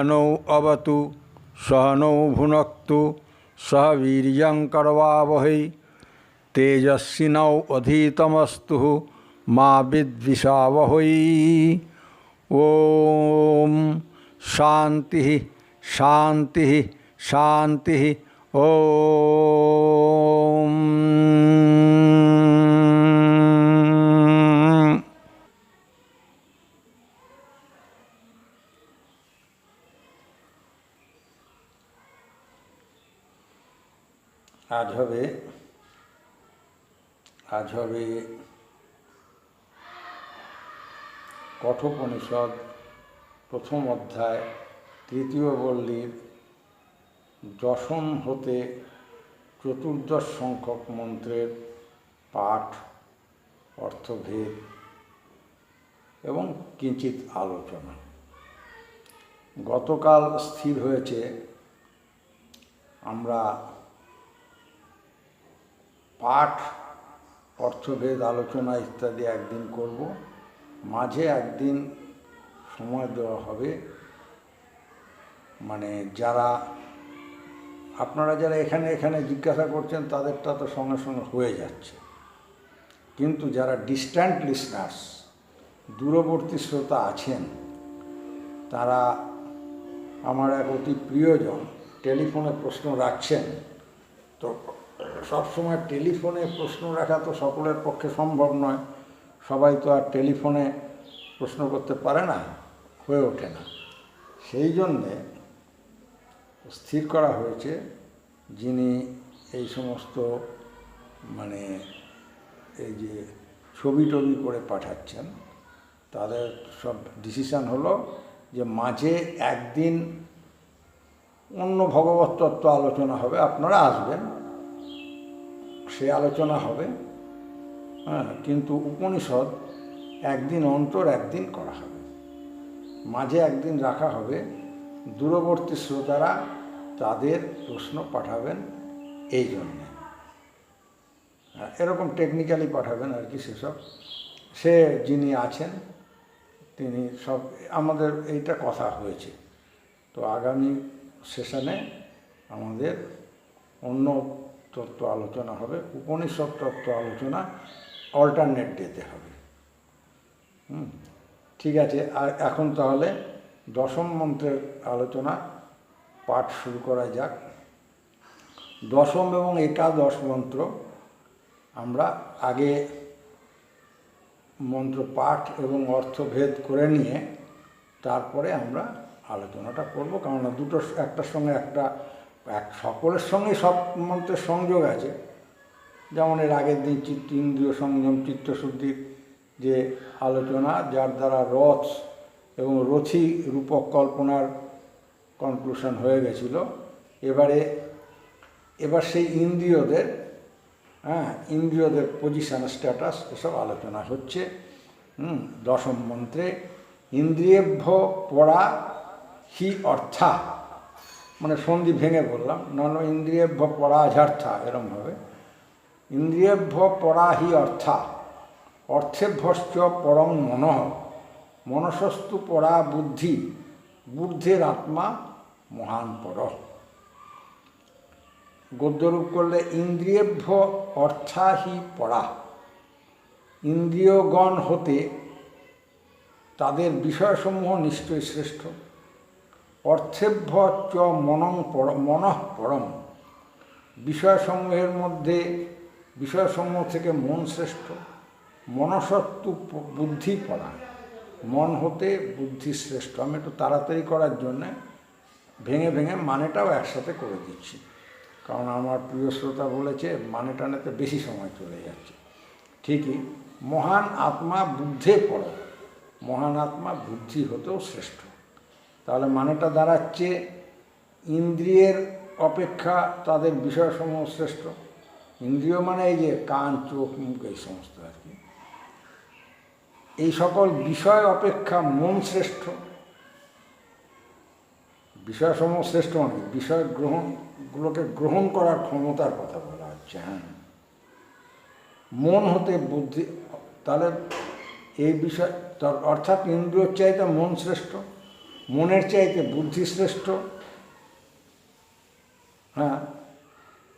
सहनौ अवतु सहनौ भुनक्तु सह वीर्यंकरवावहै तेजस्विनौवधीतमस्तु मा विद्विषावहै। ओम शांति शांति शांति। ओम आज হবে কঠোপনিষদ প্রথম অধ্যায় তৃতীয় বল্লীর দশম হতে চতুর্দশ সংখ্যক মন্ত্রের পাঠ, অর্থভেদ এবং কিঞ্চিত আলোচনা। গতকাল স্থির হয়েছে আমরা পাঠ, অর্থভেদ আলোচনা ইত্যাদি একদিন করব, মাঝে একদিন সময় দেওয়া হবে মানে আপনারা যারা এখানে জিজ্ঞাসা করছেন তাদেরটা তো সঙ্গে সঙ্গে হয়ে যাচ্ছে, কিন্তু যারা ডিস্ট্যান্ট লিসনার্স, দূরবর্তী শ্রোতা আছেন, তারা আমার এক অতি প্রিয়জন টেলিফোনে প্রশ্ন রাখছেন। তো সবসময় টেলিফোনে প্রশ্ন রাখা তো সকলের পক্ষে সম্ভব নয়, সবাই তো আর টেলিফোনে প্রশ্ন করতে পারে না, হয়ে ওঠে না। সেই জন্যে স্থির করা হয়েছে যিনি এই সমস্ত মানে এই যে ছবি টবি করে পাঠাচ্ছেন, তাদের সব ডিসিশান হলো যে মাঝে একদিন অন্য ভগবত তত্ত্ব আলোচনা হবে, আপনারা আসবেন, সে আলোচনা হবে, হ্যাঁ, কিন্তু উপনিষদ একদিন অন্তর একদিন করা হবে, মাঝে একদিন রাখা হবে। দূরবর্তী শ্রোতারা তাদের প্রশ্ন পাঠাবেন, এই জন্যে এরকম টেকনিক্যালি পাঠাবেন আর কি। সেসব সে যিনি আছেন তিনি সব আমাদের এইটা কথা হয়েছে। তো আগামী সেশনে আমাদের অন্য তত্ত্ব আলোচনা হবে, উপনিষদ তত্ত্ব আলোচনা অল্টারনেট ডেতে হবে। ঠিক আছে, আর এখন তাহলে দশম মন্ত্রের আলোচনা পাঠ শুরু করা যাক। দশম এবং একাদশ মন্ত্র আমরা আগে মন্ত্র পাঠ এবং অর্থভেদ করে নিয়ে তারপরে আমরা আলোচনাটা করব, কারণ দুটো একটার সঙ্গে একটা সকলের সঙ্গেই সব মন্ত্রের সংযোগ আছে। যেমন এর আগের দিন ইন্দ্রিয় সংযম, চিত্তশুদ্ধির যে আলোচনা, যার দ্বারা রথ এবং রথী রূপক কল্পনার কনক্লুশন হয়ে গেছিল। এবার সেই ইন্দ্রিয়দের পজিশন, স্ট্যাটাস, এসব আলোচনা হচ্ছে দশম মন্ত্রে। ইন্দ্রিয়েভ্য পরা হি অর্থা, মানে সন্ধি ভেঙে বললাম, নন ইন্দ্রিয়েভ্য পরাঝার্থা, এরমভাবে। ইন্দ্রিয়েভ্য পরা হি অর্থা অর্থেভ্যশ্চ পরং মনঃ মনসস্তু পরা বুদ্ধি বুদ্ধের আত্মা মহান পর। গদ্যরূপ করলে ইন্দ্রিয়েভ্য অর্থা হি পরা, ইন্দ্রিয়গণ হতে তাদের বিষয়সমূহ নিশ্চয়ই শ্রেষ্ঠ। অর্থেভ্য চ মনঃ পরম, বিষয়সমূহ থেকে মন শ্রেষ্ঠ। মনসত্তু বুদ্ধি পরা, মন হতে বুদ্ধি শ্রেষ্ঠ। আমি একটু তাড়াতাড়ি করার জন্যে ভেঙে মানেটাও একসাথে করে দিচ্ছি, কারণ আমার প্রিয় শ্রোতা বলেছে মানে টানেতে বেশি সময় চলে যাচ্ছে। ঠিকই, মহান আত্মা বুদ্ধে পড়ো, মহান আত্মা বুদ্ধি হতেও শ্রেষ্ঠ। তাহলে মানেটা দাঁড়াচ্ছে ইন্দ্রিয়ের অপেক্ষা তাদের বিষয়সমূহ শ্রেষ্ঠ। ইন্দ্রিয় মানে এই যে কান, চোখ, মুখ, এই সমস্ত আর কি। এই সকল বিষয় অপেক্ষা মন শ্রেষ্ঠ। বিষয়সমূহ শ্রেষ্ঠ মানে বিষয়গুলোকে গ্রহণ করার ক্ষমতার কথা বলা হচ্ছে। হ্যাঁ, মন হতে বুদ্ধি, তাহলে এই বিষয় অর্থাৎ ইন্দ্রিয়র চাইতে মন শ্রেষ্ঠ। মনের চাইতে বুদ্ধি শ্রেষ্ঠ। হ্যাঁ,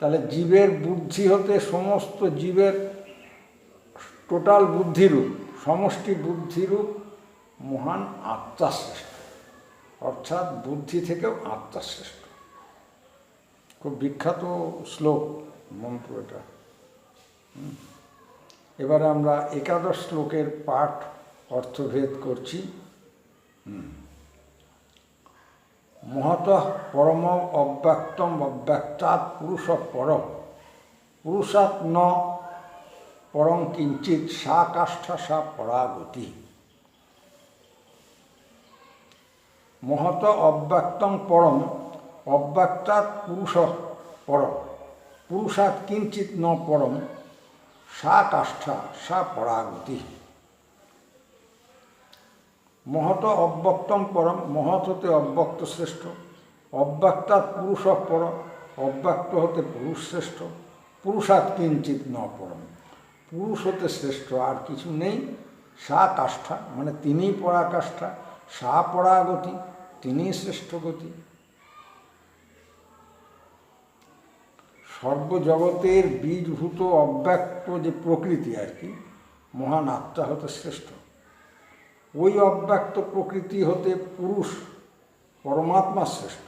তাহলে জীবের বুদ্ধি হতে সমস্ত জীবের টোটাল বুদ্ধিরূপ, সমষ্টি বুদ্ধিরূপ মহান আত্মা শ্রেষ্ঠ, অর্থাৎ বুদ্ধি থেকেও আত্মা শ্রেষ্ঠ। খুব বিখ্যাত শ্লোক, মন্ত্র এটা। এবারে আমরা একাদশ শ্লোকের পাঠ অর্থভেদ করছি। মহতঃ পরম অব্যক্তম অব্যক্তাৎ পুরুষ পর, পুরুষাৎ ন পরং কিঞ্চিৎ সা কাষ্ঠা সা পরাগতি। মহত অব্যক্তং পরম অব্যক্তাৎ পুরুষ পর, পুরুষাৎ কিঞ্চিৎ ন পরম সা কাষ্ঠা সা পরাগতি। মহত অব্যক্তম পরম, মহৎ হতে অব্যক্ত শ্রেষ্ঠ, অব্যক্তাৎ পুরুষ পর, অব্যক্ত হতে পুরুষ শ্রেষ্ঠ, পুরুষাৎ কিঞ্চিৎ ন পরম, পুরুষ হতে শ্রেষ্ঠ আর কিছু নেই, সা কাষ্ঠা মানে তিনিই পরাকাষ্ঠা, সা পরাগতি তিনিই শ্রেষ্ঠ গতি। সর্বজগতের বীজভূত অব্যক্ত যে প্রকৃতি আর কি, মহান আত্মা হতে শ্রেষ্ঠ। ওই অব্যক্ত প্রকৃতি হতে পুরুষ পরমাত্মা শ্রেষ্ঠ।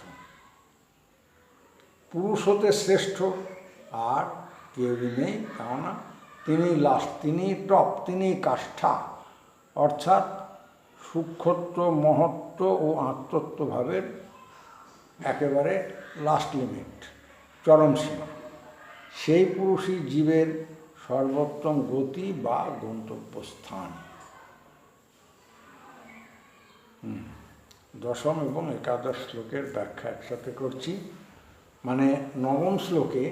পুরুষ হতে শ্রেষ্ঠ আর কেউই নেই, কেননা তিনি লাস্ট, তিনি টপ, তিনি কাষ্ঠা, অর্থাৎ সূক্ষ্মত্ব, মহত্ব ও আত্মত্ব ভাবের একেবারে লাস্ট লিমিট, চরম সীমা। সেই পুরুষই জীবের সর্বোত্তম গতি বা গন্তব্যস্থান। দশম এবং একাদশ শ্লোকের ব্যাখ্যা একসাথে করছি। মানে নবম শ্লোকে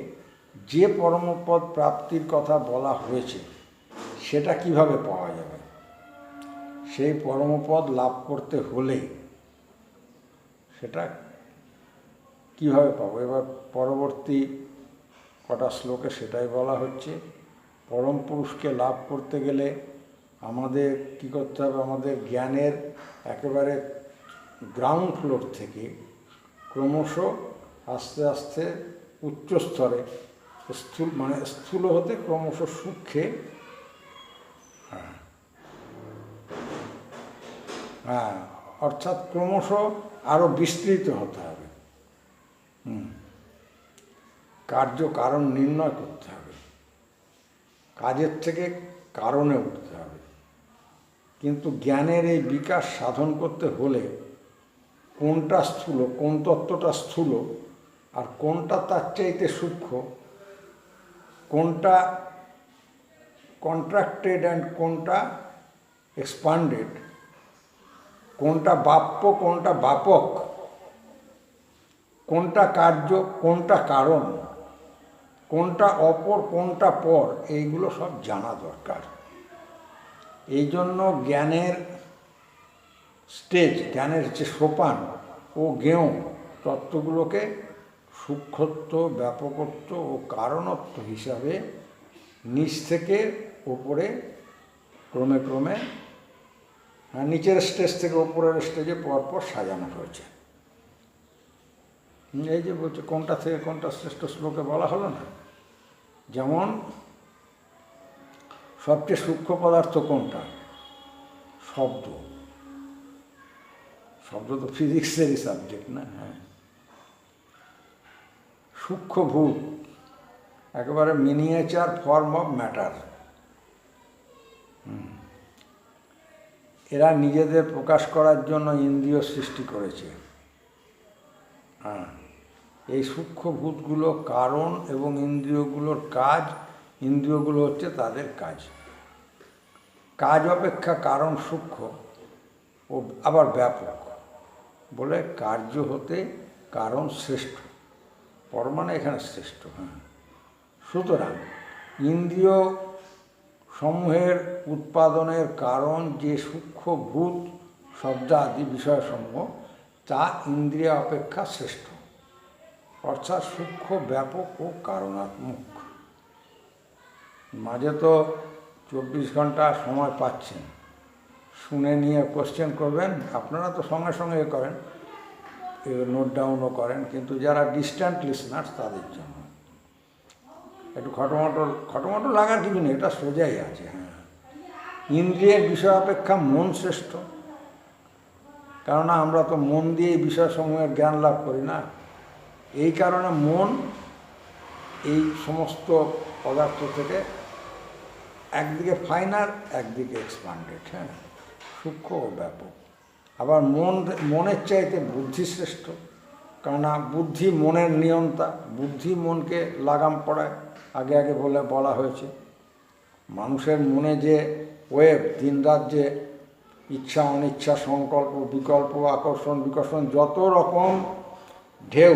যে পরমপদ প্রাপ্তির কথা বলা হয়েছে সেটা কিভাবে পাওয়া যাবে, সেই পরমপদ লাভ করতে হলে সেটা কিভাবে পাবো, এবার পরবর্তী কটা শ্লোকে সেটাই বলা হচ্ছে। পরম পুরুষকে লাভ করতে গেলে আমাদের কী করতে হবে, আমাদের জ্ঞানের একেবারে গ্রাউন্ড ফ্লোর থেকে ক্রমশ আস্তে আস্তে উচ্চ স্তরে স্থূল হতে ক্রমশ সূক্ষ্মে, হ্যাঁ অর্থাৎ ক্রমশ আরও বিস্তৃত হতে হবে। কার্য কারণ নির্ণয় করতে হবে, কাজের থেকে কারণে উঠতে হবে। কিন্তু জ্ঞানের এই বিকাশ সাধন করতে হলে কোনটা স্থূল, কোন তত্ত্বটা স্থূল আর কোনটা তার চাইতে সূক্ষ্ম, কোনটা কন্ট্রাক্টেড অ্যান্ড কোনটা এক্সপান্ডেড, কোনটা বাপ্য কোনটা বাপক, কোনটা কার্য কোনটা কারণ, কোনটা অপর কোনটা পর, এইগুলো সব জানা দরকার। এই জন্য জ্ঞানের স্টেজ, জ্ঞানের যে সোপান ও জ্ঞেয় তত্ত্বগুলোকে সূক্ষ্মত্ব, ব্যাপকত্ব ও কারণত্ব হিসাবে নিচ থেকে ওপরে ক্রমে ক্রমে, নিচের স্টেজ থেকে ওপরের স্টেজে পরপর সাজানো হয়েছে। এই যে বলছে কোনটা থেকে কোনটা শ্রেষ্ঠ শ্লোকে বলা হলো না, যেমন সবচেয়ে সূক্ষ্ম পদার্থ কোনটা, শব্দ। শব্দ তো ফিজিক্সেরই সাবজেক্ট না। হ্যাঁ, সূক্ষ্মভূত একেবারে মিনিয়েচার ফর্ম অফ ম্যাটার। এরা নিজেদের প্রকাশ করার জন্য ইন্দ্রিয় সৃষ্টি করেছে। হ্যাঁ, এই সূক্ষ্মভূতগুলো কারণ এবং ইন্দ্রিয়গুলোর কাজ, ইন্দ্রিয়গুলো হচ্ছে তাদের কাজ। কাজ অপেক্ষা কারণ সূক্ষ্ম ও আবার ব্যাপক বলে কার্য হতে কারণ শ্রেষ্ঠ, পরমাণু এখানে শ্রেষ্ঠ। হ্যাঁ, সুতরাং ইন্দ্রিয় সমূহের উৎপাদনের কারণ যে সূক্ষ্মভূত শব্দাদি বিষয়সমূহ, তা ইন্দ্রিয় অপেক্ষা শ্রেষ্ঠ, অর্থাৎ সূক্ষ্ম, ব্যাপক ও কারণাত্মক। মাঝে তো 24 ঘন্টা সময় পাচ্ছেন, শুনে নিয়ে কোশ্চেন করবেন। আপনারা তো সঙ্গে সঙ্গে এ করেন, নোট ডাউনও করেন, কিন্তু যারা ডিস্ট্যান্ট লিসনার্স তাদের জন্য একটু খটোমটো লাগার কিছু নেই, এটা সোজাই আছে। হ্যাঁ, ইন্দ্রিয়ের বিষয় অপেক্ষা মন শ্রেষ্ঠ, কেননা আমরা তো মন দিয়ে এই বিষয়সমূহের জ্ঞান লাভ করি না। এই কারণে মন এই সমস্ত পদার্থ থেকে একদিকে ফাইনাল, একদিকে এক্সপান্ডেড, হ্যাঁ, সূক্ষ্ম ও ব্যাপক। আবার মনের চাইতে বুদ্ধি শ্রেষ্ঠ, কেননা বুদ্ধি মনের নিয়ন্তা, বুদ্ধি মনকে লাগাম পড়ায়, আগে বলা হয়েছে। মানুষের মনে যে ওয়েব, দিনরাত যে ইচ্ছা অনিচ্ছা, সংকল্প বিকল্প, আকর্ষণ বিকর্ষণ, যত রকম ঢেউ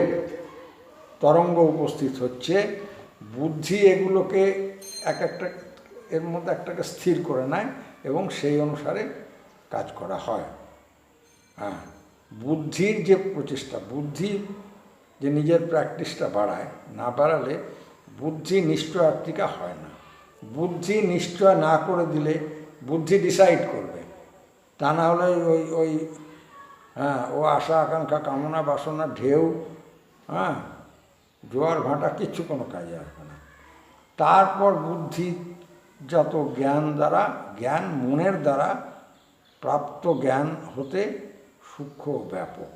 তরঙ্গ উপস্থিত হচ্ছে, বুদ্ধি এগুলোকে একটা এর মধ্যে একটাকে স্থির করে নেয় এবং সেই অনুসারে কাজ করা হয়। হ্যাঁ, বুদ্ধির যে প্রচেষ্টা, বুদ্ধি যে নিজের প্র্যাকটিসটা বাড়ায়, না বাড়ালে বুদ্ধি নিশ্চয়াত্মিকা হয় না। বুদ্ধি নিশ্চয় না করে দিলে বুদ্ধি ডিসাইড করবে, তা না হলে ওই হ্যাঁ, ও আশা আকাঙ্ক্ষা কামনা বাসনা ঢেউ, হ্যাঁ, জোয়ার ভাটা, কিচ্ছু কোনো কাজে আসবে না। তারপর বুদ্ধিজাত জ্ঞান মনের দ্বারা প্রাপ্ত জ্ঞান হতে সূক্ষ্ম ব্যাপক।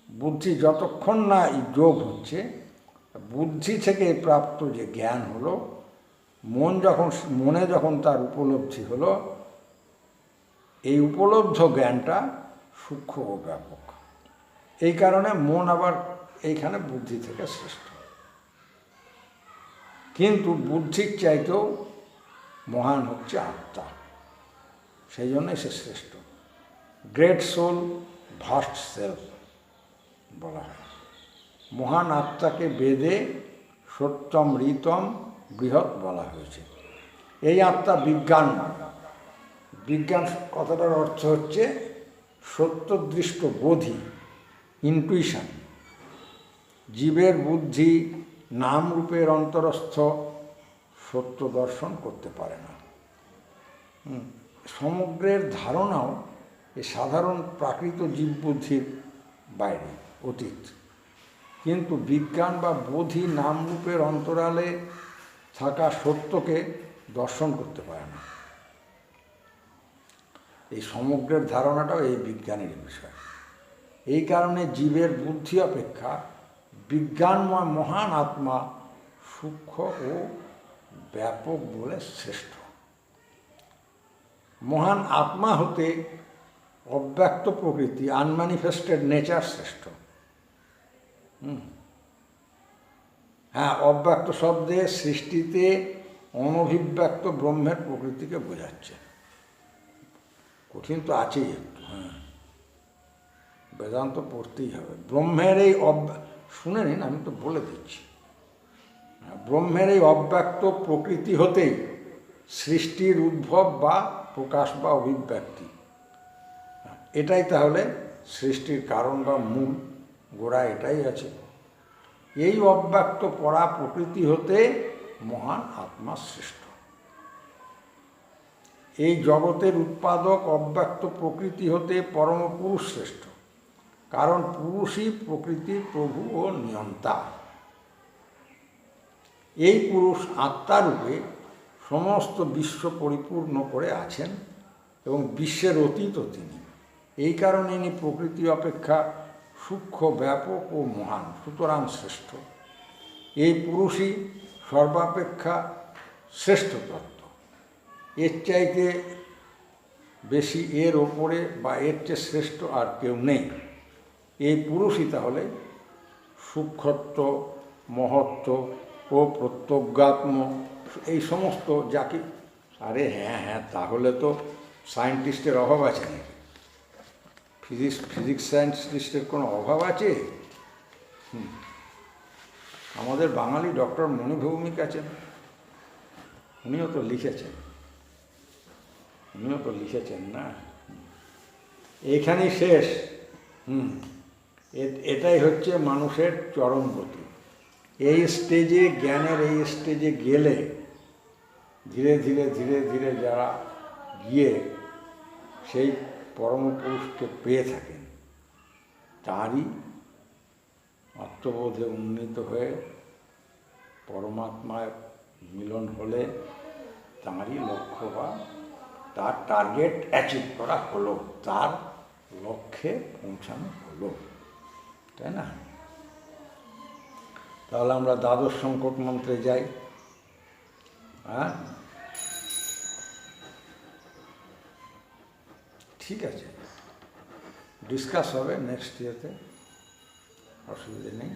বুদ্ধি যতক্ষণ না যোগ হচ্ছে, বুদ্ধি থেকে প্রাপ্ত যে জ্ঞান হলো, মনে যখন তার উপলব্ধি হলো, এই উপলব্ধ জ্ঞানটা সূক্ষ্ম ও ব্যাপক। এই কারণে মন আবার এইখানে বুদ্ধি থেকে শ্রেষ্ঠ, কিন্তু বুদ্ধির চাইতেও মহান হচ্ছে আত্মা, সেই জন্যই সে শ্রেষ্ঠ। গ্রেট সোল, ভাস্ট সেলফ বলা হয়। মহান আত্মাকে বেদে সত্যম ঋতম বৃহৎ বলা হয়েছে। এই আত্মা বিজ্ঞান কথাটার অর্থ হচ্ছে সত্যদৃষ্ট বোধি, ইনটুইশন। জীবের বুদ্ধি নাম রূপের অন্তরস্থ সত্য দর্শন করতে পারে না। সমগ্রের ধারণাও এই সাধারণ প্রাকৃত জীববুদ্ধির বাইরে, অতীত। কিন্তু বিজ্ঞান বা বোধি নামরূপের অন্তরালে থাকা সত্যকে দর্শন করতে পারে না। এই সমগ্রের ধারণাটাও এই বিজ্ঞানের বিষয়। এই কারণে জীবের বুদ্ধি অপেক্ষা বিজ্ঞানময় মহান আত্মা সূক্ষ্ম ও ব্যাপক বলে শ্রেষ্ঠ। মহান আত্মা হতে অব্যক্ত প্রকৃতি, আনম্যানিফেস্টেড নেচার শ্রেষ্ঠ। হ্যাঁ, অব্যক্ত শব্দে সৃষ্টিতে অনভিব্যক্ত ব্রহ্মের প্রকৃতিকে বোঝাচ্ছে। কঠিন তো আছেই একটু, হ্যাঁ, বেদান্ত পড়তেই হবে। ব্রহ্মের এই শুনে নিন, আমি তো বলে দিচ্ছি। ব্রহ্মের এই অব্যক্ত প্রকৃতি হতেই সৃষ্টির উদ্ভব বা প্রকাশ বা অভিব্যক্তি, এটাই তাহলে সৃষ্টির কারণ বা মূল গোড়া, এটাই আছে। এই অব্যক্ত পরা প্রকৃতি হতে মহান আত্মা শ্রেষ্ঠ। এই জগতের উৎপাদক অব্যক্ত প্রকৃতি হতে পরম পুরুষ শ্রেষ্ঠ, কারণ পুরুষই প্রকৃতির প্রভু ও নিয়ন্তা। এই পুরুষ আত্মারূপে সমস্ত বিশ্ব পরিপূর্ণ করে আছেন এবং বিশ্বের অতীত তিনি। এই কারণে ইনি প্রকৃতি অপেক্ষা সূক্ষ্ম ব্যাপক ও মহান, সুতরাং শ্রেষ্ঠ। এই পুরুষই সর্বাপেক্ষা শ্রেষ্ঠ তত্ত্ব। এর চাইতে বেশি, এর ওপরে বা এর চেয়ে শ্রেষ্ঠ আর কেউ নেই। এই পুরুষই তাহলে সূক্ষ্মত্ব, মহত্ব ও প্রত্যজ্ঞাত্ম, এই সমস্ত যাকে, আরে হ্যাঁ, তাহলে তো সায়েন্টিস্টের অভাব আছে নাকি? ফিজিক্স সায়েন্টিস্টের কোনো অভাব আছে? আমাদের বাঙালি ডক্টর মণি ভৌমিক আছেন, উনিও তো লিখেছেন না। এইখানেই শেষ। এটাই হচ্ছে মানুষের চরম গতি। এই স্টেজে, জ্ঞানের এই স্টেজে গেলে ধীরে ধীরে যারা গিয়ে সেই পরমপুরুষকে পেয়ে থাকেন, তারই আত্মবোধে উন্নীত হয়ে পরমাত্মায় মিলন হলে তাঁরই লক্ষ্য বা তার টার্গেট অ্যাচিভ করা হলো, তার লক্ষ্যে পৌঁছানো হলো, তাই না? তাহলে আমরা দ্বাদশ সংকট মন্ত্রে যাই। হ্যাঁ, ঠিক আছে, ডিসকাস হবে নেক্সট ইয়েতে, অসুবিধে নেই।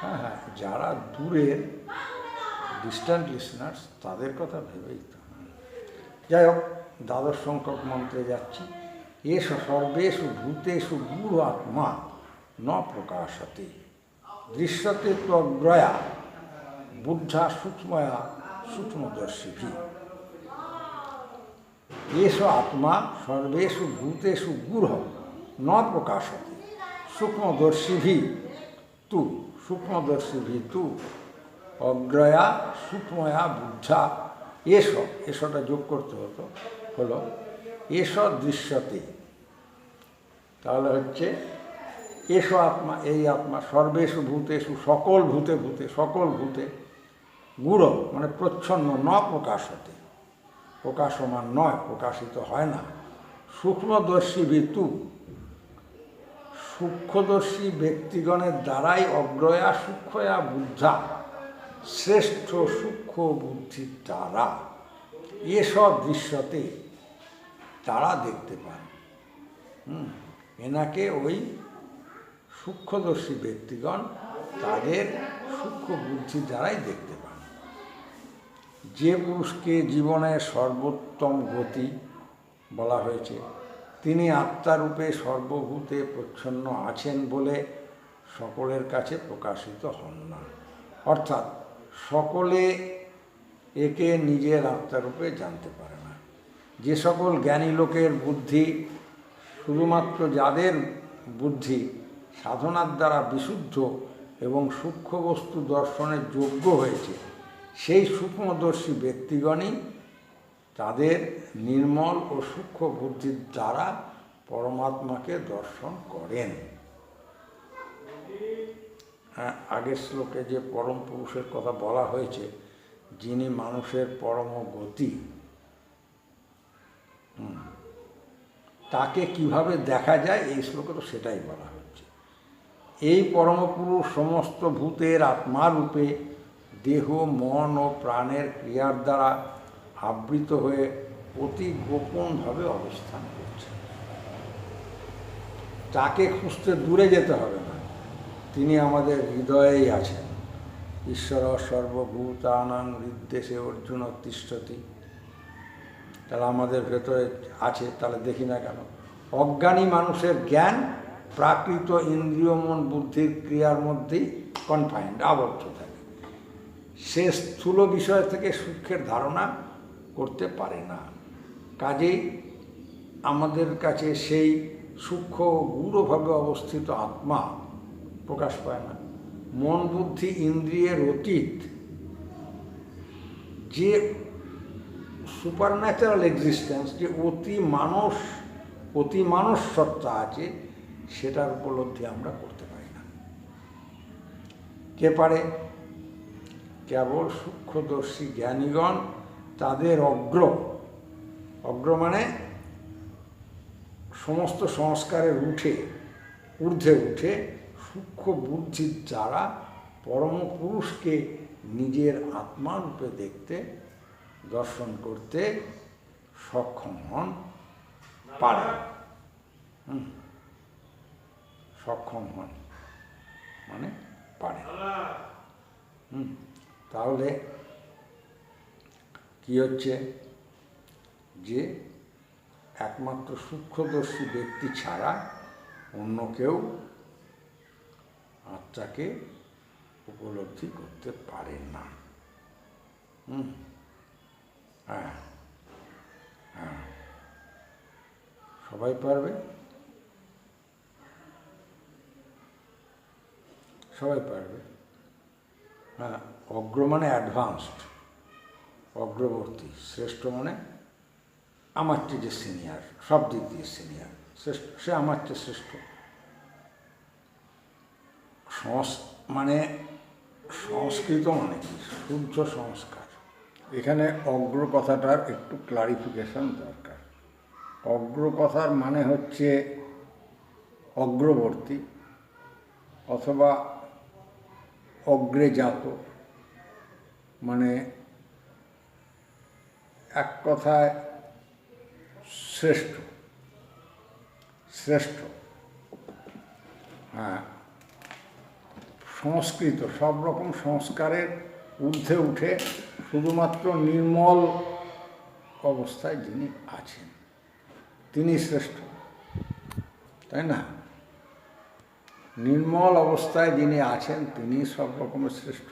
হ্যাঁ হ্যাঁ, যারা দূরের ডিস্ট্যান্ট লিসনার্স তাদের কথা ভেবেই তো। যাই হোক, দ্বাদশ সংখ্যক মন্ত্রে যাচ্ছি। এষ সর্বেষু ভূতেষু গূঢ় আত্মা ন প্রকাশতে, দৃশ্যতে ত্বগ্রয়া বুদ্ধা সূক্ষ্ময়া সূক্ষ্মদর্শিভি। এষ আত্মা সর্বেষু ভূতেষু গূঢ় ন প্রকাশতে, সূক্ষ্মদর্শিভি তু সূক্ষ্মদর্শিভি তু অগ্রয়া সূক্ষ্ময়া বুদ্ধা। এসটা যোগ করতে হলো এস দৃশ্যতে। তাহলে হচ্ছে এস আত্মা, এই আত্মা সর্বেষু ভূতেষু সকল ভূতে গূঢ় মানে প্রচ্ছন্ন, ন প্রকাশতে প্রকাশমান নয়, প্রকাশিত হয় না। সূক্ষ্মদর্শী ভিতু সূক্ষ্মদর্শী ব্যক্তিগণের দ্বারাই অগ্রয়া সূক্ষ্ময়া বুদ্ধা শ্রেষ্ঠ সূক্ষ্ম বুদ্ধির দ্বারা এসব দৃশ্যতে তারা দেখতে পান। এনাকে ওই সূক্ষ্মদর্শী ব্যক্তিগণ তাদের সূক্ষ্ম বুদ্ধির দ্বারাই দেখতে পান। যে পুরুষকে জীবনের সর্বোত্তম গতি বলা হয়েছে, তিনি আত্মারূপে সর্বভূতে প্রচ্ছন্ন আছেন বলে সকলের কাছে প্রকাশিত হন না। অর্থাৎ সকলে একে নিজের আত্মারূপে জানতে পারে না। যে সকল জ্ঞানী লোকের বুদ্ধি, শুধুমাত্র যাদের বুদ্ধি সাধনার দ্বারা বিশুদ্ধ এবং সূক্ষ্ম বস্তু দর্শনের যোগ্য হয়েছে, সেই সূক্ষ্মদর্শী ব্যক্তিগণই তাদের নির্মল ও সূক্ষ্ম বুদ্ধির দ্বারা পরমাত্মাকে দর্শন করেন। হ্যাঁ, আগের শ্লোকে যে পরম পুরুষের কথা বলা হয়েছে, যিনি মানুষের পরম গতি, তাকে কিভাবে দেখা যায় এই শ্লোকে তো সেটাই বলা হচ্ছে। এই পরমপুরুষ সমস্ত ভূতের আত্মারূপে দেহ, মন ও প্রাণের ক্রিয়ার দ্বারা আবৃত হয়ে অতি গোপনভাবে অবস্থান করছেন। তাকে খুঁজতে দূরে যেতে হবে না, তিনি আমাদের হৃদয়েই আছেন। ঈশ্বর সর্বভূতানাং হৃদ্দেশে অর্জুন তিষ্ঠতি। তাহলে আমাদের ভেতরে আছে, তাহলে দেখি না কেন? অজ্ঞানী মানুষের জ্ঞান প্রাকৃত ইন্দ্রিয় মন বুদ্ধির ক্রিয়ার মধ্যেই কনফাইন্ড, আবদ্ধ থাকে। সে স্থূল বিষয় থেকে সূক্ষ্মের ধারণা করতে পারে না। কাজেই আমাদের কাছে সেই সূক্ষ্ম গূঢ়ভাবে অবস্থিত আত্মা প্রকাশ পায় না। মন বুদ্ধি ইন্দ্রিয়ের অতীত যে সুপারন্যাচারাল এক্সিস্টেন্স, যে অতি মানস সত্তা আছে, সেটার উপলব্ধি আমরা করতে পারি না। কে পারে? কেবল সূক্ষ্মদর্শী জ্ঞানীগণ তাদের অগ্র মানে সমস্ত সংস্কারের ঊর্ধ্বে উঠে সূক্ষ্ম বুদ্ধির দ্বারা পরম পুরুষকে নিজের আত্মারূপে দেখতে, দর্শন করতে সক্ষম হন, পারেন। সক্ষম হন মানে পারেন। তাহলে কি হচ্ছে? যে একমাত্র সূক্ষ্মদর্শী ব্যক্তি ছাড়া অন্য কেউ আত্মাকে উপলব্ধি করতে পারে না। হ্যাঁ হ্যাঁ, সবাই পারবে, সবাই পারবে। হ্যাঁ, অগ্র মানে অ্যাডভান্সড, অগ্রবর্তী। শ্রেষ্ঠ মানে আমার চেয়ে যে সিনিয়র, সব দিক দিয়ে সিনিয়র, শ্রেষ্ঠ, সে আমার চেয়ে শ্রেষ্ঠ। মানে সংস্কৃত মানে কি? শুদ্ধ সংস্কার। এখানে অগ্র কথাটার একটু ক্লারিফিকেশন দরকার। অগ্র কথার মানে হচ্ছে অগ্রবর্তী অথবা অগ্রেজাত, মানে এক কথায় শ্রেষ্ঠ। শ্রেষ্ঠ, হ্যাঁ। সংস্কৃত সব রকম সংস্কারের ঊর্ধ্বে উঠে শুধুমাত্র নির্মল অবস্থায় যিনি আছেন তিনি শ্রেষ্ঠ, তাই না? নির্মল অবস্থায় যিনি আছেন তিনি সব রকমের শ্রেষ্ঠ।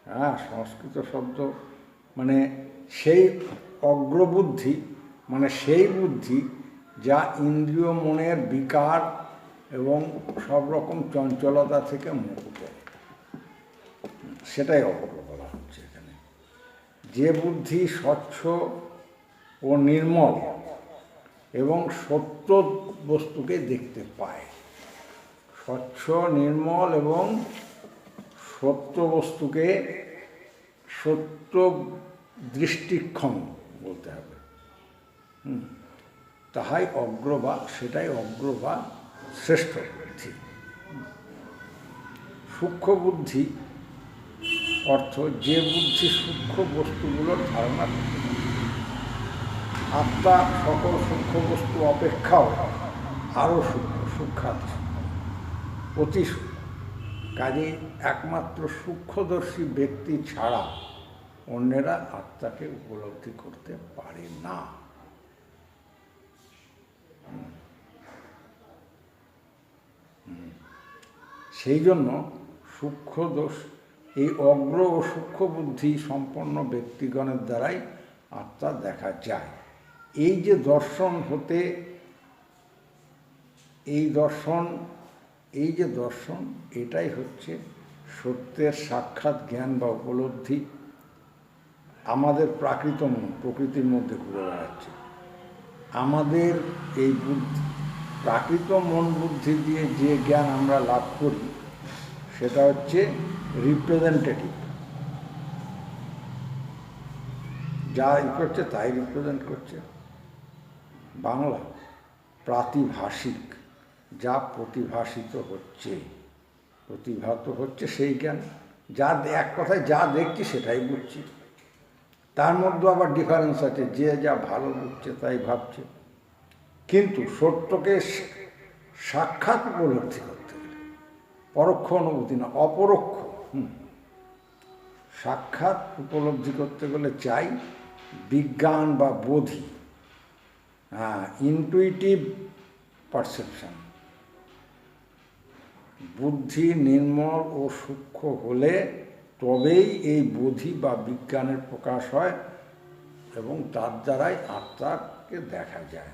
হ্যাঁ, সংস্কৃত শব্দ মানে সেই অগ্রবুদ্ধি, মানে সেই বুদ্ধি যা ইন্দ্রিয় মনের বিকার এবং সব রকম চঞ্চলতা থেকে মুক্ত, সেটাই অগ্র বলা হচ্ছে এখানে। যে বুদ্ধি স্বচ্ছ ও নির্মল এবং সত্য বস্তুকে দেখতে পায়, স্বচ্ছ নির্মল এবং সত্য বস্তুকে সত্য দৃষ্টিক্ষণ বলতে হবে, তাহাই অগ্র বা সেটাই অগ্র বা শ্রেষ্ঠ বুদ্ধি। সূক্ষ্ম বুদ্ধি অর্থ যে বুদ্ধি সূক্ষ্ম বস্তুগুলোর ধারণা করতে পারে। আত্মা সকল সূক্ষ্ম বস্তু অপেক্ষাও আরও সূক্ষ্মাত, অতি সূক্ষ্ম। কাজেই একমাত্র সূক্ষ্মদর্শী ব্যক্তি ছাড়া অন্যেরা আত্মাকে উপলব্ধি করতে পারে না। সেই জন্য সূক্ষ্মদোষ, এই অগ্র ও সূক্ষ্ম বুদ্ধি সম্পন্ন ব্যক্তিগণের দ্বারাই আত্মা দেখা যায়। এই যে দর্শন হতে, এই যে দর্শন এটাই হচ্ছে সত্যের সাক্ষাৎ জ্ঞান বা উপলব্ধি। আমাদের প্রাকৃত মন প্রকৃতির মধ্যে ঘুরে বেড়াচ্ছে, আমাদের এই বুদ্ধি, প্রাকৃত মন বুদ্ধি দিয়ে যে জ্ঞান আমরা লাভ করি সেটা হচ্ছে রিপ্রেজেন্টেটিভ, যা করছে তাই রিপ্রেজেন্ট করছে। বাংলা প্রাতিভাষিক, যা প্রতিভাসিত হচ্ছে, প্রতিভাত হচ্ছে সেই জ্ঞান, যা এক কথায় যা দেখছি সেটাই বুঝছি। তার মধ্যে আবার ডিফারেন্স আছে, যে যা ভালো বুঝছে তাই ভাবছে। কিন্তু সত্যকে সাক্ষাৎ উপলব্ধি করতে গেলে, পরোক্ষ অনুভূতি না, অপরোক্ষ, সাক্ষাৎ উপলব্ধি করতে গেলে চাই বিজ্ঞান বা বোধি, ইনটুইটিভ পারসেপশন। বুদ্ধি নির্মল ও সূক্ষ্ম হলে তবেই এই বোধি বা বিজ্ঞানের প্রকাশ হয় এবং তার দ্বারাই আত্মাকে দেখা যায়।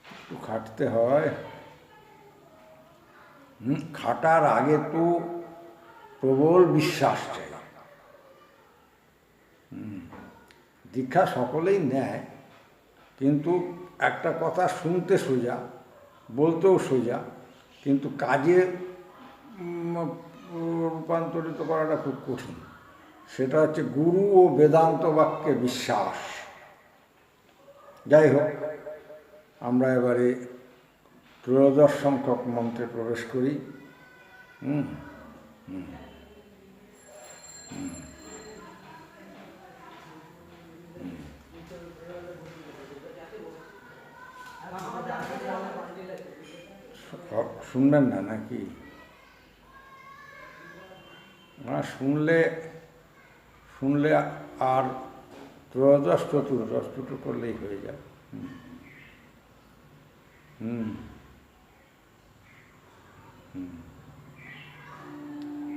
একটু খাটতে হয়। খাটার আগে তো প্রবল বিশ্বাস চাই। দীক্ষা সকলেই নেয়, কিন্তু একটা কথা শুনতে সোজা, বলতেও সোজা, কিন্তু কাজে রূপান্তরিত করাটা খুব কঠিন। সেটা হচ্ছে গুরু ও বেদান্ত বাক্যে বিশ্বাস। যাই হোক, আমরা এবারে ত্রয়োদশ সংখ্যক মন্ত্রে প্রবেশ করি। শুনবেন না নাকি? শুনলে আর ত্রয়োদশ চতুর্দশ দুটো করলেই হয়ে যায়।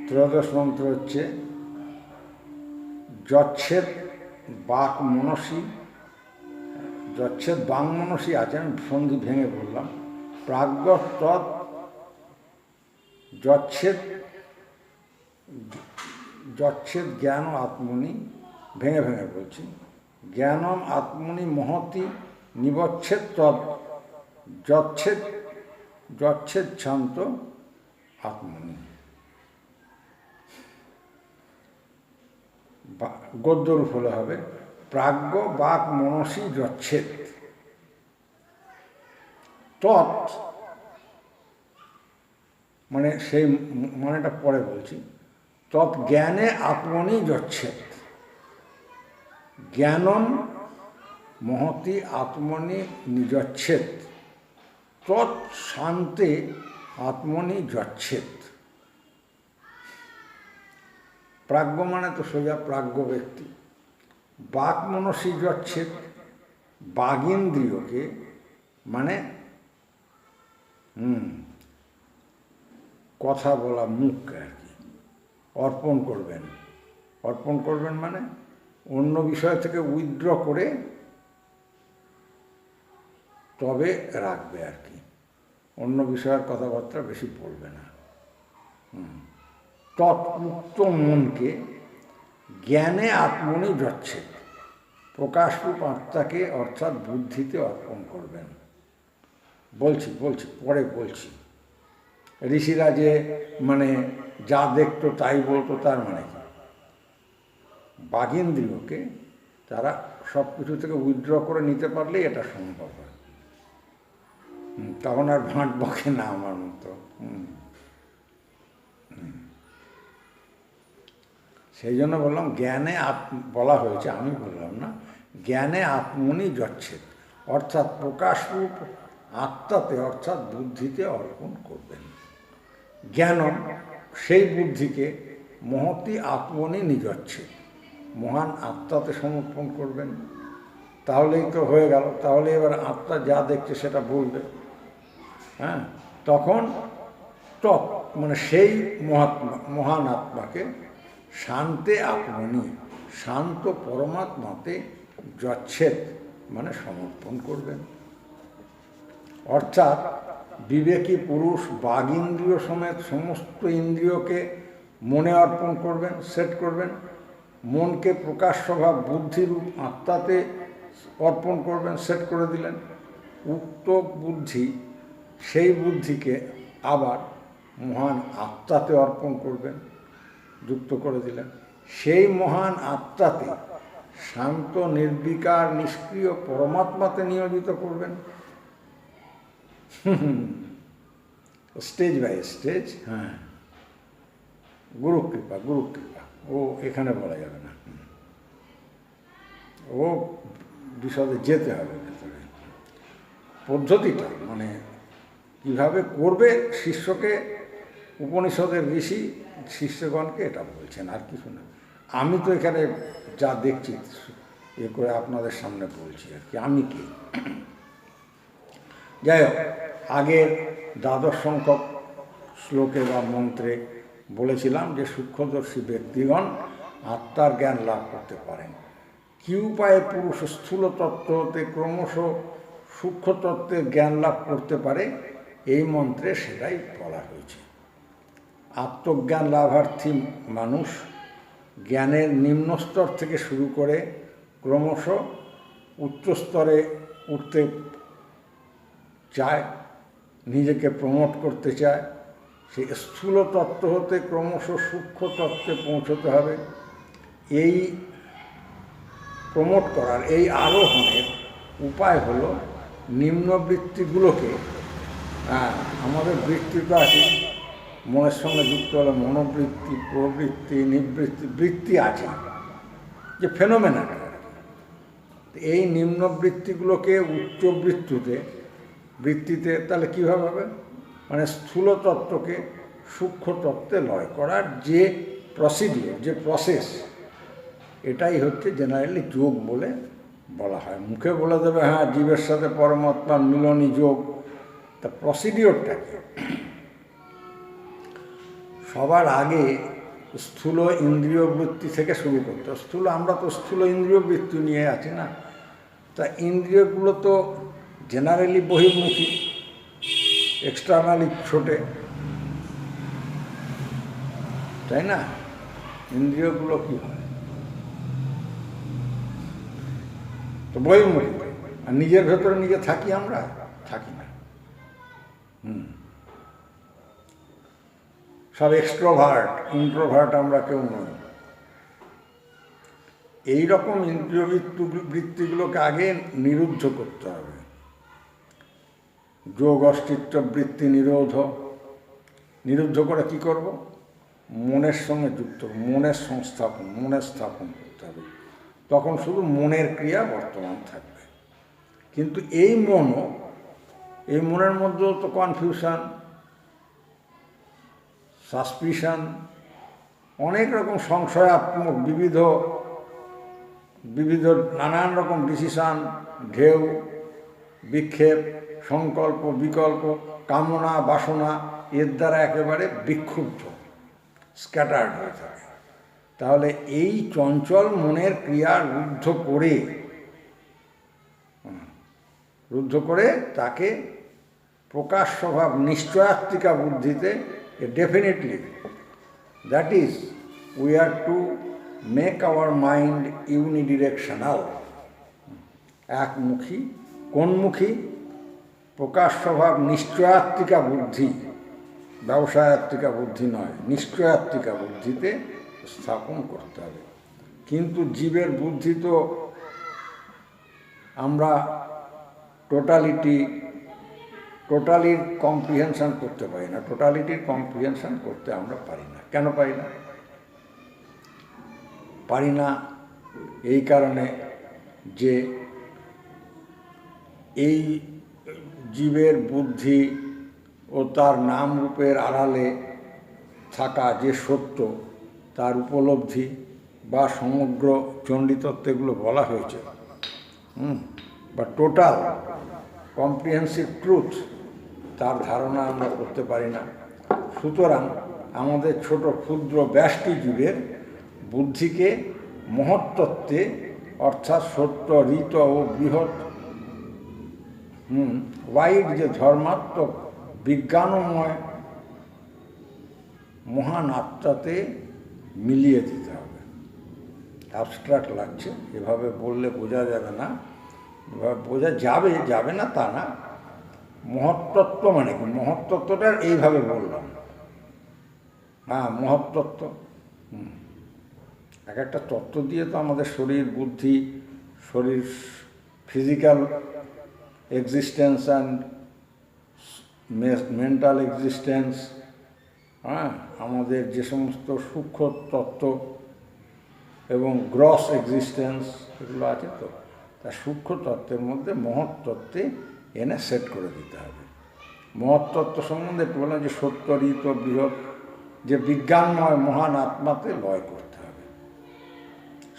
ত্রয়োদশ মন্ত্র হচ্ছে যচ্ছেদ বাক মনসী, যচ্ছেদ বাং মনসী আছে, আমি সন্ধি ভেঙে বললাম। প্রাজ্ঞ তৎ যচ্ছেদ যচ্ছেদ জ্ঞান আত্মনি, ভেঙে ভেঙে বলছি, জ্ঞানম আত্মনি মহতি নিবচ্ছেদ তদ যচ্ছেদ যচ্ছেদ শান্ত আত্মনি। গদ্যরূপ হলে হবে প্রাজ্ঞ বাক মনসী যচ্ছেদ তৎ, মানে সেই মানেটা পরে বলছি, তৎ জ্ঞানে আত্মনি যচ্ছেদ, জ্ঞানম মহতি আত্মনি নিযচ্ছেদ তৎ শান্তে আত্মনি যচ্ছেদ। প্রাজ্ঞ মানে তো সোজা প্রাজ্ঞ ব্যক্তি। বাক মনসী যচ্ছেদ, বাগিন্দ্রিয়কে মানে কথা বলা মুখকে আর কি অর্পণ করবেন। অর্পণ করবেন মানে অন্য বিষয় থেকে উইথড্র করে তবে রাখবে আর কি, অন্য বিষয়ের কথাবার্তা বেশি বলবে না। তৎউক্ত মনকে জ্ঞানে আত্মনি যচ্ছেদ, প্রকাশরূপ আত্মাকে অর্থাৎ বুদ্ধিতে অর্পণ করবেন। বলছি পরে বলছি। ঋষিরা যে মানে যা দেখতো তাই বলতো, তার মানে কি বাগিন্দ্রিয়কে তারা সব কিছু থেকে উইথড্র করে নিতে পারলেই এটা সম্ভব হয়। তখন আর ভাঁট বকে না আমার মতো। সেই জন্য বললাম জ্ঞানে বলা হয়েছে, আমি বললাম না, জ্ঞানে আত্মনি যচ্ছেদ অর্থাৎ প্রকাশরূপ আত্মাতে অর্থাৎ বুদ্ধিতে অর্পণ করবেন। জ্ঞানম সেই বুদ্ধিকে মহতি আত্মনি নিযচ্ছেদ, মহান আত্মাতে সমর্পণ করবেন। তাহলেই তো হয়ে গেল। তাহলে এবার আত্মা যা দেখছে সেটা বলবে। হ্যাঁ, তখন তৎ মানে সেই মহান আত্মাকে শান্তে আত্মনি, শান্ত পরমাত্মাতে যচ্ছেদ মানে সমর্পণ করবেন। অর্থাৎ বিবেকী পুরুষ বাগিন্দ্রিয় সমেত সমস্ত ইন্দ্রিয়কে মনে অর্পণ করবেন, সেট করবেন। মনকে প্রকাশ স্বভাব বুদ্ধিরূপ আত্মাতে অর্পণ করবেন, সেট করে দিলেন। উক্ত বুদ্ধি সেই বুদ্ধিকে আবার মহান আত্মাতে অর্পণ করবেন, যুক্ত করে দিলেন। সেই মহান আত্মাতে শান্ত নির্বিকার নিষ্ক্রিয় পরমাত্মাতে নিয়োজিত করবেন। Stage by stage. হ্যাঁ, গুরুকৃপা ও এখানে বলা যাবে না, ও বিশদে যেতে হবে ভেতরে। পদ্ধতিটা মানে কীভাবে করবে শিষ্যকে উপনিষদের ঋষি শিষ্যগণকে এটা বলছেন, আর কিছু না। আমি তো এখানে যা দেখছি এ করে আপনাদের সামনে বলছি আর কি, আমি কি। যাই হোক, আগের দ্বাদশ সংখ্যক শ্লোকে বা মন্ত্রে বলেছিলাম যে সূক্ষ্মদর্শী ব্যক্তিগণ আত্মার জ্ঞান লাভ করতে পারেন। কী উপায়ে পুরুষ স্থূল তত্ত্ব হতে ক্রমশ সূক্ষ্ম তত্ত্বের জ্ঞান লাভ করতে পারে, এই মন্ত্রে সেটাই বলা হয়েছে। আত্মজ্ঞান লাভার্থী মানুষ জ্ঞানের নিম্ন স্তর থেকে শুরু করে ক্রমশ উচ্চ স্তরে উঠতে চায়, নিজেকে প্রমোট করতে চায়। সেই স্থূল তত্ত্ব হতে ক্রমশ সূক্ষ্ম তত্ত্বে পৌঁছতে হবে। এই প্রমোট করার, এই আরোহণের উপায় হলো নিম্নবৃত্তিগুলোকে, আমাদের বৃত্তি তো আছে, মনের সঙ্গে যুক্ত হলে মনোবৃত্তি, প্রবৃত্তি, নিবৃত্তি, বৃত্তি আছে যে ফেনোমেনাটা। এই নিম্নবৃত্তিগুলোকে উচ্চ বৃত্তিতে তাহলে কীভাবে হবে, মানে স্থূল তত্ত্বকে সূক্ষ্ম তত্ত্বে লয় করার যে প্রসিডিওর, যে প্রসেস, এটাই হচ্ছে জেনারেলি যোগ বলে বলা হয়। মুখে বলে দেবে হ্যাঁ জীবের সাথে পরমাত্মার মিলনই যোগ, তা প্রসিডিওরটাকে সবার আগে স্থূল ইন্দ্রিয় বৃত্তি থেকে শুরু করতে। আমরা তো স্থূল ইন্দ্রিয় বৃত্তি নিয়ে আছি না, তা ইন্দ্রিয়গুলো তো জেনারেলি বহির্মুখী, এক্সটার্নালি ছোটে, তাই না? ইন্দ্রিয়গুলো কি হয়? তো বহির্মুখী। আর নিজের ভেতরে নিজে থাকি আমরা? থাকি না। সব এক্সট্রোভার্ট, ইন্ট্রোভার্ট আমরা কেউ নই। এইরকম ইন্দ্রিয় বৃত্তিগুলোকে আগে নিরুদ্ধ করতে হবে। যোগ অস্তিত্ব বৃত্তি নিরুদ্ধ করে কি করব? মনের সঙ্গে যুক্ত, মনের সংস্থাপন, মনের স্থাপন করতে হবে। তখন শুধু মনের ক্রিয়া বর্তমান থাকবে। কিন্তু এই মনের মধ্যেও তো কনফিউশন, সাসপিশন, অনেক রকম সংশয়াত্মক বিবিধ নানান রকম ডিসিশন, ঢেউ, বিক্ষেপ, সংকল্প, বিকল্প, কামনা, বাসনা এর দ্বারা একেবারে বিক্ষুব্ধ, স্ক্যাটার্ড হয়ে থাকে। তাহলে এই চঞ্চল মনের ক্রিয়া রুদ্ধ করে তাকে প্রকাশ স্বভাব নিশ্চয়াত্মিকা বুদ্ধিতে, definitely that is we are to make our mind unidirectional, একমুখী। কোনমুখী? প্রকাশ স্বভাব নিশ্চয়াত্মিকা বুদ্ধি, ব্যবসায়াত্মিকা বুদ্ধি নয়, নিশ্চয়াত্মিকা বুদ্ধিতে স্থাপন করতে হবে। কিন্তু জীবের বুদ্ধি তো আমরা টোটালির কম্প্রিহেনশন করতে পারি না। টোটালিটির কম্প্রিহেনশন করতে আমরা পারি না। কেন পারি না? এই কারণে যে এই জীবের বুদ্ধি ও তার নাম রূপের আড়ালে থাকা যে সত্য, তার উপলব্ধি বা সমগ্র চণ্ডীতত্ত্বগুলো বলা হয়েছে, বা টোটাল কম্প্রিহেন্সিভ ট্রুথ, তার ধারণা আমরা করতে পারি না। সুতরাং আমাদের ছোট ক্ষুদ্র ব্যষ্টি জীবের বুদ্ধিকে মহত্তত্ত্বে, অর্থাৎ সত্য, ঋত ও বৃহৎ ওয়াইড যে ধর্মাত্মক বিজ্ঞানময় মহান আত্মাতে মিলিয়ে দিতে হবে। অ্যাবস্ট্রাক্ট লাগছে, এভাবে বললে বোঝা যাবে না। বোঝা যাবে না তা না। মহত্তত্ত্ব মানে কি? মহত্তত্ত্বটা এইভাবে বললাম। মহত্তত্ত্ব এক একটা তত্ত্ব দিয়ে তো আমাদের শরীর, বুদ্ধি, physical existence and mental existence, আমাদের যে সমস্ত সূক্ষ্ম তত্ত্ব এবং গ্রস এক্সিস্টেন্স, এগুলো আছে তো, তার সূক্ষ্ম তত্ত্বের মধ্যে মহত্তত্ত্বে এনে সেট করে দিতে হবে। মহত্তত্ত্ব সম্বন্ধে একটু বললাম যে সত্য, ঋত, বৃহৎ যে বিজ্ঞানময় মহান আত্মাতে লয় করতে হবে।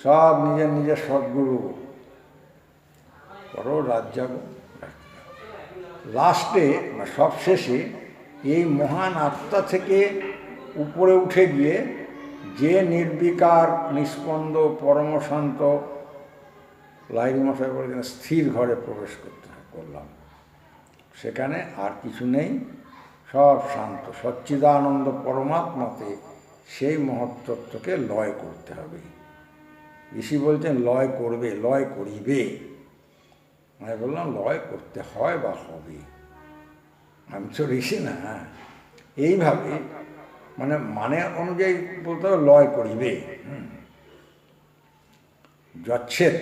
সব নিজের সদ্গুরু করো, রাজ্জাগো। লাস্টে বা সবশেষে এই মহান আত্মা থেকে উপরে উঠে গিয়ে যে নির্বিকার, নিস্পন্দ, পরমশান্ত, লাহিড়ী মশাই বলেছেন স্থির ঘরে প্রবেশ করলাম, সেখানে আর কিছু নেই, সব শান্ত, সচ্চিদানন্দ পরমাত্মাতে সেই মহত্তত্ত্বকে লয় করতে হবে। ঋষি বলছেন লয় করবে, লয় করিবে। আমি বললাম লয় করতে হয় বা হবে, আমি তো ঋষি না। এইভাবে মানে অনুযায়ী বলতে হবে লয় করিবে। যচ্ছেদ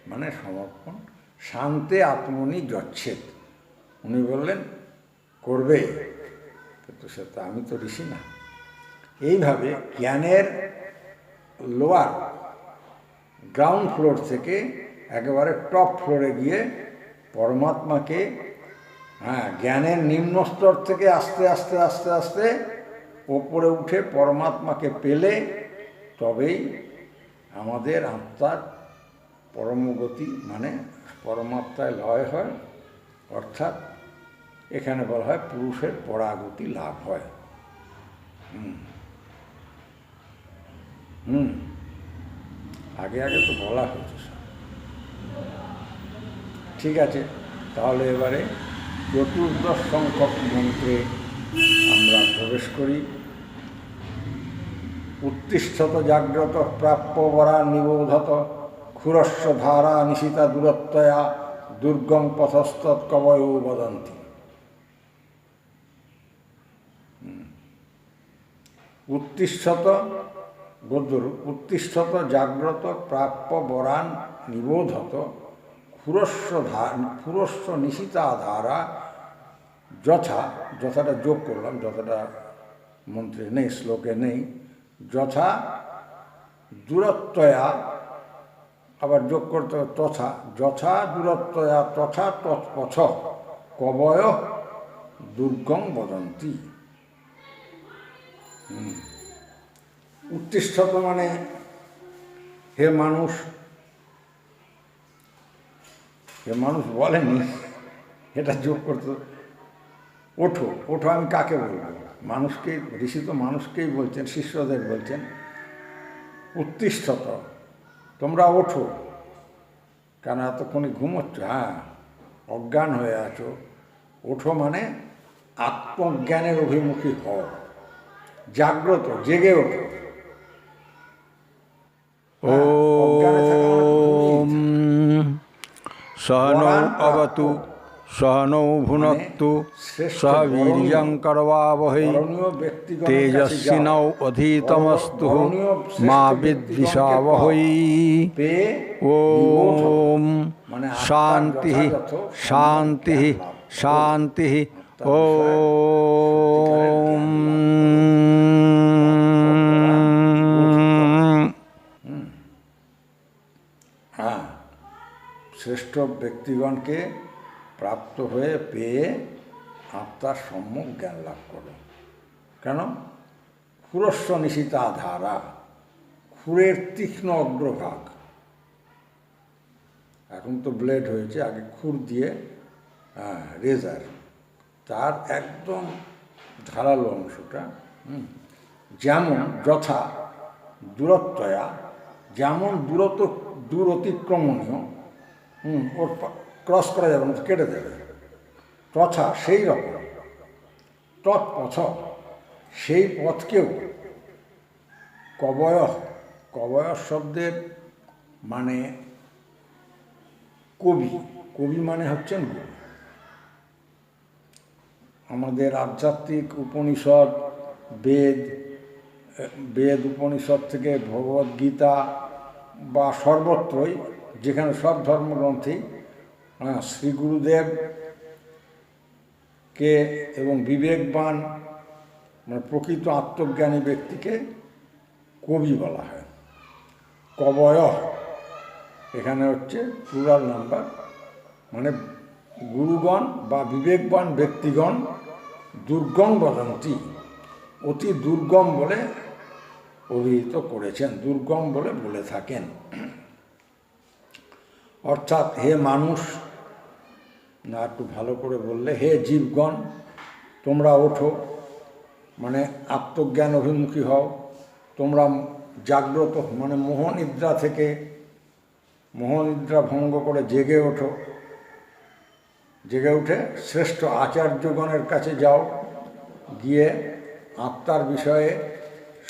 মানে সমর্পণ, শান্তে আত্মনি যচ্ছেদ। উনি বললেন করবে, কিন্তু সে তো, আমি তো ঋষি না। এইভাবে জ্ঞানের লোয়ার গ্রাউন্ড ফ্লোর থেকে একেবারে টপ ফ্লোরে গিয়ে পরমাত্মাকে, জ্ঞানের নিম্ন স্তর থেকে আস্তে আস্তে আস্তে আস্তে ওপরে উঠে পরমাত্মাকে পেলে তবেই আমাদের আত্মার পরমগতি মানে পরমাত্মায় লয় হয়, অর্থাৎ এখানে বলা হয় পুরুষের পরাগতি লাভ হয়। আগে তো বলা হয়েছে সব। ঠিক আছে, তাহলে এবারে চতুর্দশ সংখ্যক মন্ত্রে আমরা প্রবেশ করি। উত্তিষ্ঠত জাগ্রত প্রাপ্য বরা নিবোধত ক্ষুরস্য ধারা নিশিতা দূরত্বয়া দুর্গম পথস্তৎ কবয় বদন্তি। উত্তিষ্ঠত গদ্যরূপ, উত্তিষ্ঠত জাগ্রত প্রাপ্য বরান নিবোধত ক্ষুরস্য নিশিতা ধারা যথা, যথাটা যোগ করলাম, যথাটা মন্ত্রে নেই, শ্লোকে নেই, যথা দূরত্বয়া, আবার যোগ করতে হবে তথা, যথা দূরত্বয়া তথা তৎপথ কবয় দুর্গম বদন্তি। উত্তিষ্ঠত মানে হে মানুষ, হে মানুষ বলেনি, এটা যোগ করতে, ওঠো। ওঠো আমি কাকে বলবো? মানুষকে, ঋষি তো মানুষকেই বলছেন, শিষ্যদের বলছেন উত্তিষ্ঠত, তোমরা ওঠো। কেন এতক্ষণে ঘুমোচ্ছ? হ্যাঁ, অজ্ঞান হয়ে আছো। ওঠো মানে আত্মজ্ঞানের অভিমুখী হও, জাগ্রত, জেগে ওঠো। ওম সহনৌ অবতু সহনৌ ভুনক্তু সহ বীর্যং করবাবহৈ তেজস্বিনৌ অধীতমস্তু মা বিদ্বিষাবহৈ। ওম শান্তি শান্তি শান্তি। ওম হ্যাঁ, শ্রেষ্ঠ ব্যক্তিগণকে প্রাপ্ত হয়ে পেয়ে আত্মার সম্যক জ্ঞান লাভ করো। কেন? ক্ষুরস্য নিশিতা ধারা, ক্ষুরের তীক্ষ্ণ অগ্রভাগ, এখন তো ব্লেড হয়েছে, আগে খুর দিয়ে রেজার, তার একদম ধারালো অংশটা, যেমন যথা দূরত্বয়া, যেমন দূর অতিক্রমণীয়, ওর ক্রস করা যাবে না, কেটে দেবে, তথা সেই রকম, তৎপথ সেই পথকেও, কবয়, কবয় শব্দের মানে কবি, কবি মানে হচ্ছেন গুরু। আমাদের আধ্যাত্মিক উপনিষদ, বেদ উপনিষদ থেকে ভগবদ্গীতা বা সর্বত্রই, যেখানে সব ধর্মগ্রন্থেই শ্রী গুরুদেবকে এবং বিবেকবান মানে প্রকৃত আত্মজ্ঞানী ব্যক্তিকে কবি বলা হয়। কবয় এখানে হচ্ছে প্লুরাল নাম্বার, মানে গুরুগণ বা বিবেকবান ব্যক্তিগণ দুর্গম বদন্তি, অতি দুর্গম বলে অভিহিত করেছেন, দুর্গম বলে বলে থাকেন। অর্থাৎ হে মানুষ, না একটু ভালো করে বললে হে জীবগণ, তোমরা ওঠো, মানে আত্মজ্ঞান অভিমুখী হও। তোমরা জাগ্রত মানে মোহনিদ্রা থেকে, মোহনিদ্রা ভঙ্গ করে জেগে ওঠো। জেগে উঠে শ্রেষ্ঠ আচার্যগণের কাছে যাও, গিয়ে আত্মার বিষয়ে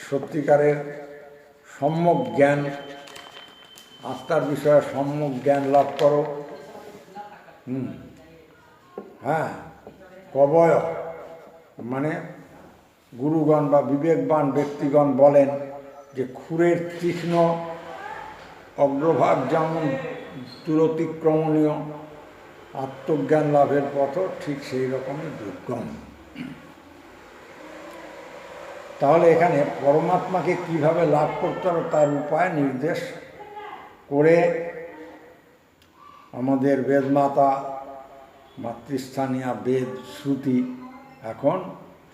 সত্যিকারের সম্যক জ্ঞান, আত্মার বিষয়ে সম্যক জ্ঞান লাভ করো। হ্যাঁ, কবয় মানে গুরুগণ বা বিবেকবান ব্যক্তিগণ বলেন যে ক্ষুরের তীক্ষ্ণ অগ্রভাগ যেমন দূরতিক্রমণীয়, আত্মজ্ঞান লাভের পথও ঠিক সেই রকমই দুর্গম। তাহলে এখানে পরমাত্মাকে কিভাবে লাভ করতে হবে তার উপায় নির্দেশ করে আমাদের বেদমাতা, মাতৃস্থানীয় বেদ শ্রুতি এখন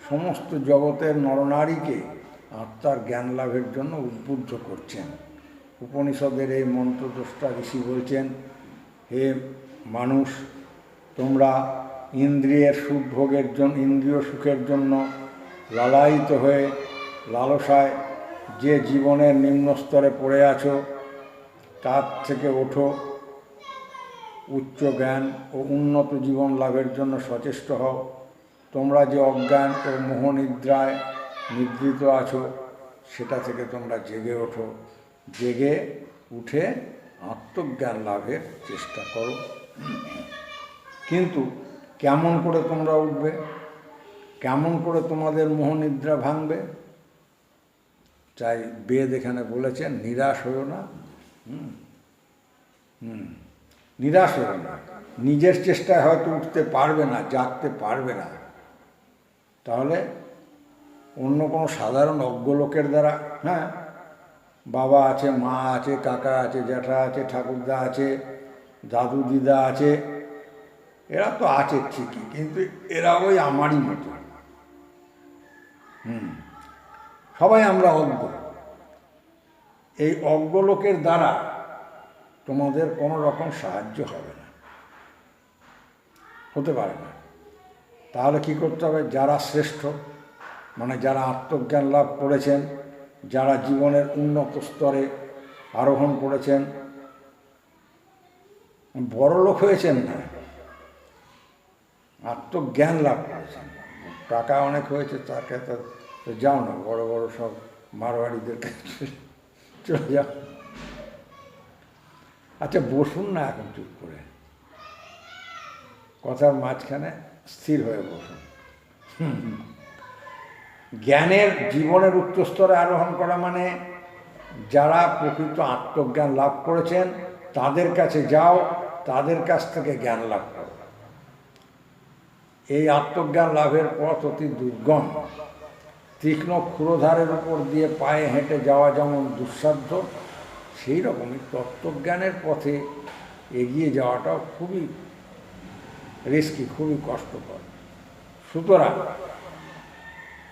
সমস্ত জগতের নরনারীকে আত্মার জ্ঞান লাভের জন্য উদ্বুদ্ধ করছেন। উপনিষদের এই মন্ত্রদ্রষ্টা ঋষি বলছেন, হে মানুষ, তোমরা ইন্দ্রিয়ের সুখভোগের জন্য, ইন্দ্রিয় সুখের জন্য লালায়িত হয়ে লালসায় যে জীবনের নিম্ন স্তরে পড়ে আছো, তার থেকে ওঠো, উচ্চ জ্ঞান ও উন্নত জীবন লাভের জন্য সচেষ্ট হও। তোমরা যে অজ্ঞান ও মোহনিদ্রায় নিদ্রিত আছো, সেটা থেকে তোমরা জেগে ওঠো, জেগে উঠে আত্মজ্ঞান লাভের চেষ্টা করো। কিন্তু কেমন করে তোমরা উঠবে, কেমন করে তোমাদের মোহনিদ্রা ভাঙবে? তাই বেদ এখানে বলেছেন নিরাশ হইও না। নিরাশ হইও না। নিজের চেষ্টায় হয়তো উঠতে পারবে না, জাগতে পারবে না, তাহলে অন্য কোনো সাধারণ অজ্ঞ লোকের দ্বারা, হ্যাঁ, বাবা আছে, মা আছে, কাকা আছে, জ্যাঠা আছে, ঠাকুরদা আছে, দাদু দিদা আছে, এরা তো আছে ঠিকই, কিন্তু এরা ওই আমারই মতো। সবাই আমরা অজ্ঞ। এই অজ্ঞ লোকের দ্বারা তোমাদের কোনো রকম সাহায্য হবে না, হতে পারে না। তাহলে কি করতে হবে? যারা শ্রেষ্ঠ, মানে যারা আত্মজ্ঞান লাভ করেছেন, যারা জীবনের উন্নত স্তরে আরোহণ করেছেন, বড় লোক হয়েছেন না, আত্মজ্ঞান লাভ করেছেন। টাকা অনেক হয়েছে, তাকে তো যাও না, বড় বড় সব মারোয়াড়িদের কাছে চলে যাও। আচ্ছা বসুন না এখন চুপ করে, কথার মাঝখানে স্থির হয়ে বসুন। জ্ঞানের জীবনের উচ্চস্তরে আরোহণ করা মানে যারা প্রকৃত আত্মজ্ঞান লাভ করেছেন তাদের কাছে যাও, তাদের কাছ থেকে জ্ঞান লাভ করো। এই আত্মজ্ঞান লাভের পথ অতি দুর্গম। তীক্ষ্ণ ক্ষুরধারের উপর দিয়ে পায়ে হেঁটে যাওয়া যেমন দুঃসাধ্য, সেই রকমই তত্ত্বজ্ঞানের পথে এগিয়ে যাওয়াটাও খুবই রিস্কি, খুবই কষ্টকর। সুতরাং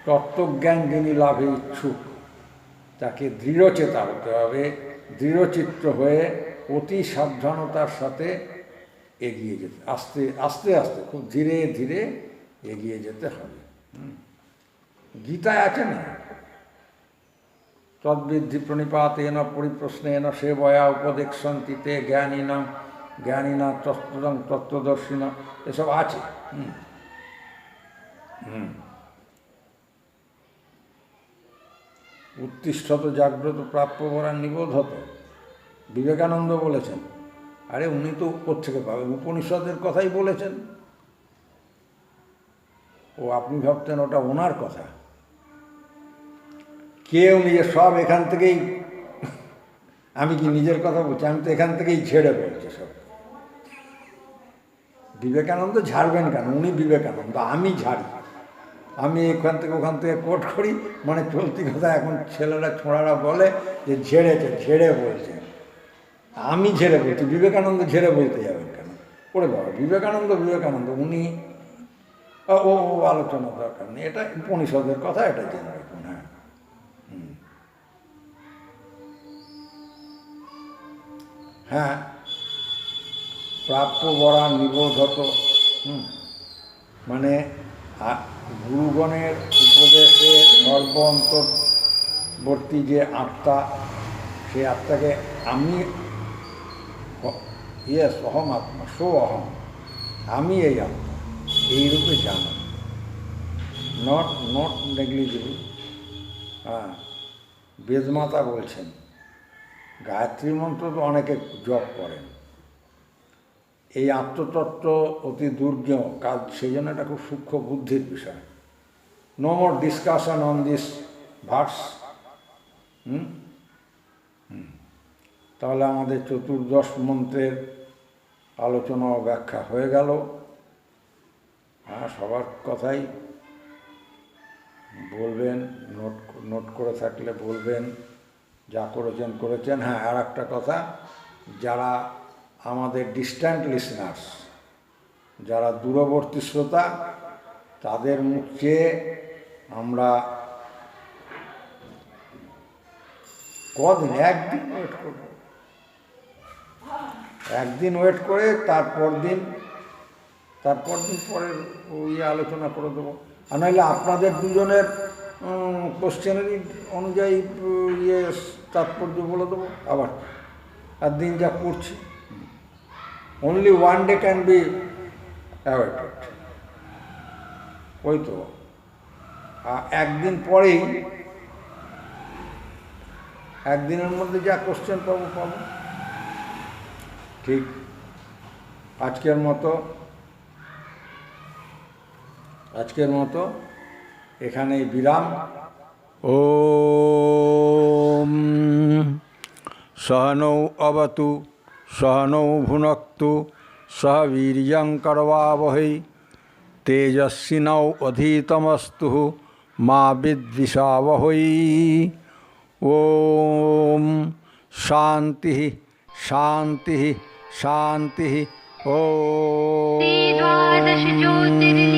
তত্ত্বজ্ঞান যিনি লাভে ইচ্ছুক তাকে দৃঢ়চেতা হতে হবে, দৃঢ়চিত্ত হয়ে অতি সাবধানতার সাথে এগিয়ে যেতে, আস্তে আস্তে আস্তে, খুব ধীরে ধীরে এগিয়ে যেতে হবে। গীতায় আছে না, তদ্বিদ্ধি প্রণিপাতেন পরিপ্রশ্নেন সেবয়া উপদেক্ষন্তি তে জ্ঞানীনা তত্ত্বদর্শিনা, এসব আছে। উত্তিষ্ঠত জাগ্রত প্রাপ্যবরা নিবোধত, বিবেকানন্দ বলেছেন। আরে উনি তো কোত্থেকে পাবেন? উপনিষদের কথাই বলেছেন। ও আপনি ভাবতেন ওটা ওনার কথা? কেউ নিজে সব এখান থেকেই, আমি কি নিজের কথা বলছি? আমি তো এখান থেকেই ঝেড়ে বলছি সব। বিবেকানন্দ ঝাড়বেন কেন? উনি বিবেকানন্দ, আমি ঝাড়ি। আমি এখান থেকে ওখান থেকে কোট করি, মানে চলতি কথা এখন ছেলেরা ছোঁড়ারা বলে যে ঝেড়েছে, ঝেড়ে বলছে। আমি ঝেড়ে বলছি, বিবেকানন্দ ঝেড়ে বলতে যাবেন কেন? ওরে বাবা, বিবেকানন্দ উনি ও আলোচনা দরকার নেই, এটা উপনিষদের কথা, এটা জেনে রাখুন। হ্যাঁ, হ্যাঁ, প্রাপ্য বরা নিবোধত, মানে গুরুগণের উপদেশে সর্ব অন্তর্বর্তী যে আত্মা, সেই আত্মাকে আমি অহম আত্মা, সো অহম, আমি এই আত্মা, এইরূপে জানো, নট নেগলিজিবল। হ্যাঁ, বেদমাতা বলছেন, গায়ত্রী মন্ত্র তো অনেকে জপ করেন, এই আত্মতত্ত্ব অতি দুর্জ্ঞ কাজ, সেই জন্য এটা খুব সূক্ষ্ম বুদ্ধির বিষয়। No more discussion on this verse. তাহলে আমাদের চতুর্দশ মন্ত্রের আলোচনা ও ব্যাখ্যা হয়ে গেল। হ্যাঁ, সবার কথাই বলবেন, নোট করে থাকলে বলবেন, যা করেছেন। হ্যাঁ, আর একটা কথা, যারা আমাদের ডিস্ট্যান্ট লিসনার্স, যারা দূরবর্তী শ্রোতা, তাদের মুখ চেয়ে আমরা কদিন, একদিন ওয়েট করব, একদিন ওয়েট করে তারপর দিন পরের ওই আলোচনা করে দেবো। আর নাহলে আপনাদের দুজনের কোশ্চেনারি অনুযায়ী তাৎপর্য বলে দেবো আবার, আর দিন যা করছি। Only one day can be avoided. ওই তো একদিন পরেই একদিনের মধ্যে যা কোশ্চেন পাবো পাবো। ঠিক আজকের মতো এখানেই বিরাম। ওম সহনৌ অবতু সহনৌ ভুনক্তু সহ বীর্যং করবাবহৈ তেজস্বিনৌ অধীতমস্তু মা বিদ্বিষাবহৈ। ওম শান্তি শান্তি শান্তি। ওম द्वादश ज्योतिर्लिंग